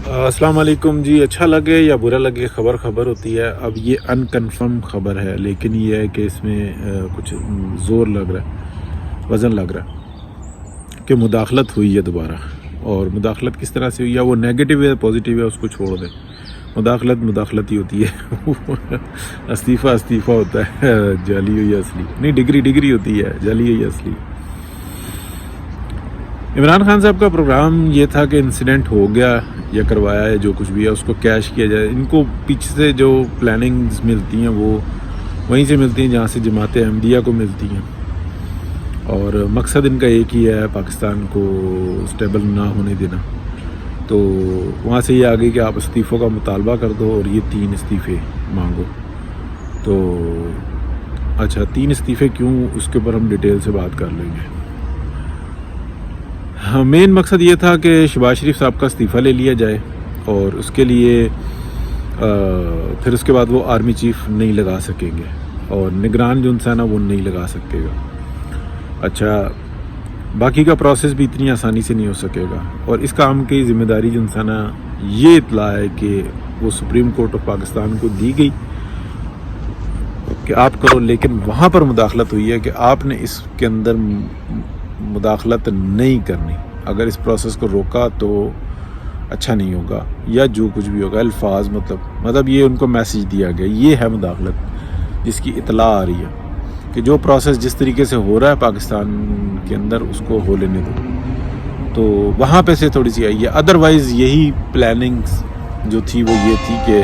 السلام علیکم جی. اچھا لگے یا برا لگے خبر ہوتی ہے. اب یہ ان کنفرم خبر ہے لیکن یہ ہے کہ اس میں کچھ زور لگ رہا ہے, وزن لگ رہا ہے کہ مداخلت ہوئی ہے دوبارہ. اور مداخلت کس طرح سے ہوئی ہے, وہ نیگیٹو ہے پازیٹیو ہے اس کو چھوڑ دیں. مداخلت ہی ہوتی ہے. استعفیٰ ہوتا ہے, جعلی ہوئی اصلی نہیں, ڈگری ہوتی ہے, جعلی ہوئی اصلی. عمران خان صاحب کا پروگرام یہ تھا کہ انسیڈنٹ ہو گیا یا کروایا ہے, جو کچھ بھی ہے اس کو کیش کیا جائے. ان کو پیچھے سے جو پلاننگز ملتی ہیں وہ وہیں سے ملتی ہیں جہاں سے جماعت احمدیہ کو ملتی ہیں, اور مقصد ان کا ایک ہی ہے, پاکستان کو اسٹیبل نہ ہونے دینا. تو وہاں سے یہ آگے کہ آپ استعفوں کا مطالبہ کر دو اور یہ 3 استعفے مانگو. تو اچھا 3 استعفے کیوں, اس کے اوپر ہم ڈیٹیل سے بات کر لیں گے. مین مقصد یہ تھا کہ شہباز شریف صاحب کا استعفیٰ لے لیا جائے, اور اس کے لیے پھر اس کے بعد وہ آرمی چیف نہیں لگا سکیں گے, اور نگران جو انسان ہے وہ نہیں لگا سکے گا. اچھا باقی کا پروسیس بھی اتنی آسانی سے نہیں ہو سکے گا, اور اس کام کی ذمہ داری جو انسان یہ اطلاع ہے کہ وہ سپریم کورٹ آف پاکستان کو دی گئی کہ آپ کرو, لیکن وہاں پر مداخلت ہوئی ہے کہ آپ نے اس کے اندر مداخلت نہیں کرنی. اگر اس پروسیس کو روکا تو اچھا نہیں ہوگا, یا جو کچھ بھی ہوگا الفاظ مطلب یہ ان کو میسیج دیا گیا. یہ ہے مداخلت جس کی اطلاع آ رہی ہے کہ جو پروسیس جس طریقے سے ہو رہا ہے پاکستان کے اندر اس کو ہو لینے دو. تو وہاں پہ سے تھوڑی سی آئی ہے. ادروائز یہی پلاننگز جو تھی وہ یہ تھی کہ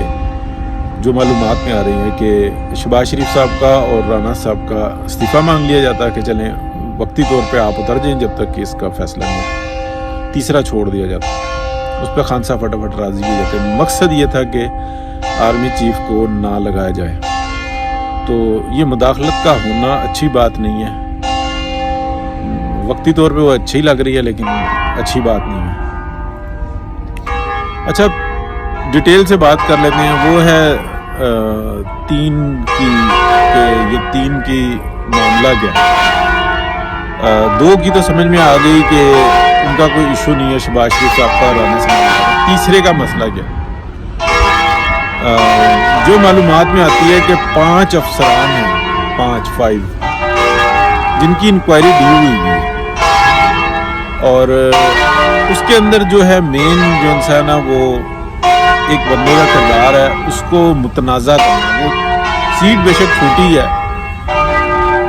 جو معلومات میں آ رہی ہیں کہ شہباز شریف صاحب کا اور رانا صاحب کا استعفیٰ مانگ لیا جاتا ہے کہ چلیں وقتی طور پہ آپ اتر جائیں جب تک کہ اس کا فیصلہ نہیں ہو. تیسرا چھوڑ دیا جاتا, اس پہ خان صاحب فٹافٹ راضی ہو جاتے. مقصد یہ تھا کہ آرمی چیف کو نہ لگایا جائے. تو یہ مداخلت کا ہونا اچھی بات نہیں ہے. وقتی طور پہ وہ اچھی لگ رہی ہے لیکن اچھی بات نہیں ہے. اچھا ڈیٹیل سے بات کر لیتے ہیں. وہ ہے 3 کی کہ یہ 3 کی معاملہ کیا. 2 کی تو سمجھ میں آ گئی کہ ان کا کوئی ایشو نہیں ہے شہباز شریف صاحب کا رانا صاحب کا. تیسرے کا مسئلہ کیا, جو معلومات میں آتی ہے کہ 5 افسران ہیں, 5 جن کی انکوائری ڈی ہوئی ہے, اور اس کے اندر جو ہے مین جو انسان ہے وہ ایک بندے کا کردار ہے, اس کو متنازع کرنا. وہ سیٹ بے شک چھوٹی ہے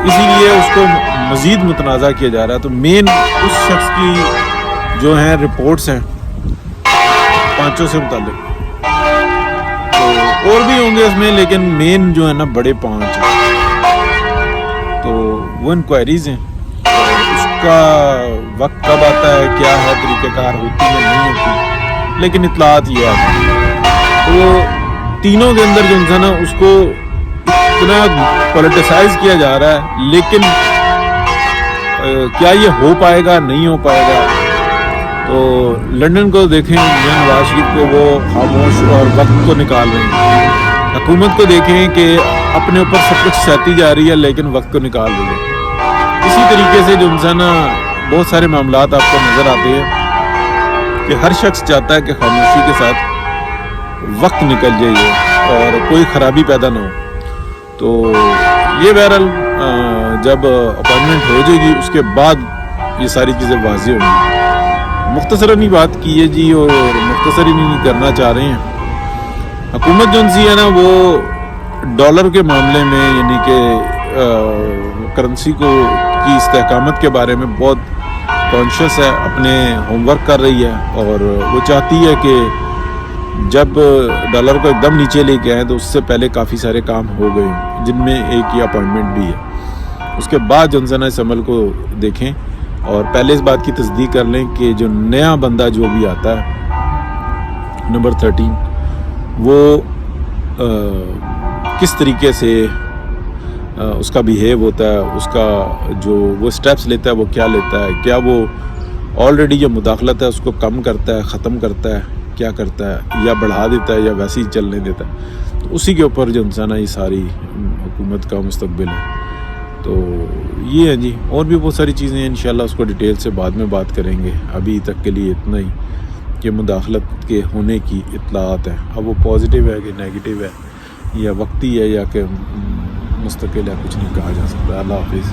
اسی لیے اس کو مزید متنازع کیا جا رہا ہے. تو مین اس شخص کی جو ہیں رپورٹس ہیں 5 سے متعلق, تو اور بھی ہوں گے اس میں, لیکن مین جو ہے نا بڑے 5 ہیں. تو وہ انکوائریز ہیں, اس کا وقت کب آتا ہے, کیا ہے, طریقہ کار ہوتی ہے نہیں ہوتی, لیکن اطلاعات یہ آتی ہیں. تو تینوں کے اندر جو انسان ہے اس کو اتنا پولیٹیسائز کیا جا رہا ہے, لیکن کیا یہ ہو پائے گا نہیں ہو پائے گا. تو لندن کو دیکھیں, نواز شریف کو وہ خاموش اور وقت کو نکال رہے ہیں. حکومت کو دیکھیں کہ اپنے اوپر سب کچھ سہتی جا رہی ہے لیکن وقت کو نکال رہی ہے. اسی طریقے سے جو انسان بہت سارے معاملات آپ کو نظر آتے ہیں کہ ہر شخص چاہتا ہے کہ خاموشی کے ساتھ وقت نکل جائے اور کوئی خرابی پیدا نہ ہو. تو یہ بہرحال جب اپائنٹمنٹ ہو جائے گی اس کے بعد یہ ساری چیزیں واضح ہوں گی. مختصراً ہی بات کی ہے جی, اور مختصر ہی نہیں کرنا چاہ رہے ہیں. حکومت جو سی ہے نا وہ ڈالر کے معاملے میں یعنی کہ کرنسی کی استحکامت کے بارے میں بہت کانشیس ہے, اپنے ہوم ورک کر رہی ہے, اور وہ چاہتی ہے کہ جب ڈالر کو ایک دم نیچے لے کے آئیں تو اس سے پہلے کافی سارے کام ہو گئے جن میں ایک یہ اپوائنٹمنٹ بھی ہے. اس کے بعد جو انسان اس عمل کو دیکھیں اور پہلے اس بات کی تصدیق کر لیں کہ جو نیا بندہ جو بھی آتا ہے نمبر 13 وہ کس طریقے سے اس کا بیہیو ہوتا ہے, اس کا جو وہ سٹیپس لیتا ہے وہ کیا لیتا ہے, کیا وہ آلریڈی جو مداخلت ہے اس کو کم کرتا ہے, ختم کرتا ہے, کیا کرتا ہے, یا بڑھا دیتا ہے یا ویسے ہی چلنے دیتا ہے. تو اسی کے اوپر جو انسان ہے یہ ساری حکومت کا مستقبل ہے. تو یہ ہے جی, اور بھی بہت ساری چیزیں ہیں انشاءاللہ اس کو ڈیٹیل سے بعد میں بات کریں گے. ابھی تک کے لیے اتنا ہی. کہ مداخلت کے ہونے کی اطلاعات ہیں. اب وہ پازیٹیو ہے کہ نیگیٹیو ہے یا وقتی ہے یا کہ مستقل ہے، کچھ نہیں کہا جا سکتا. اللہ حافظ.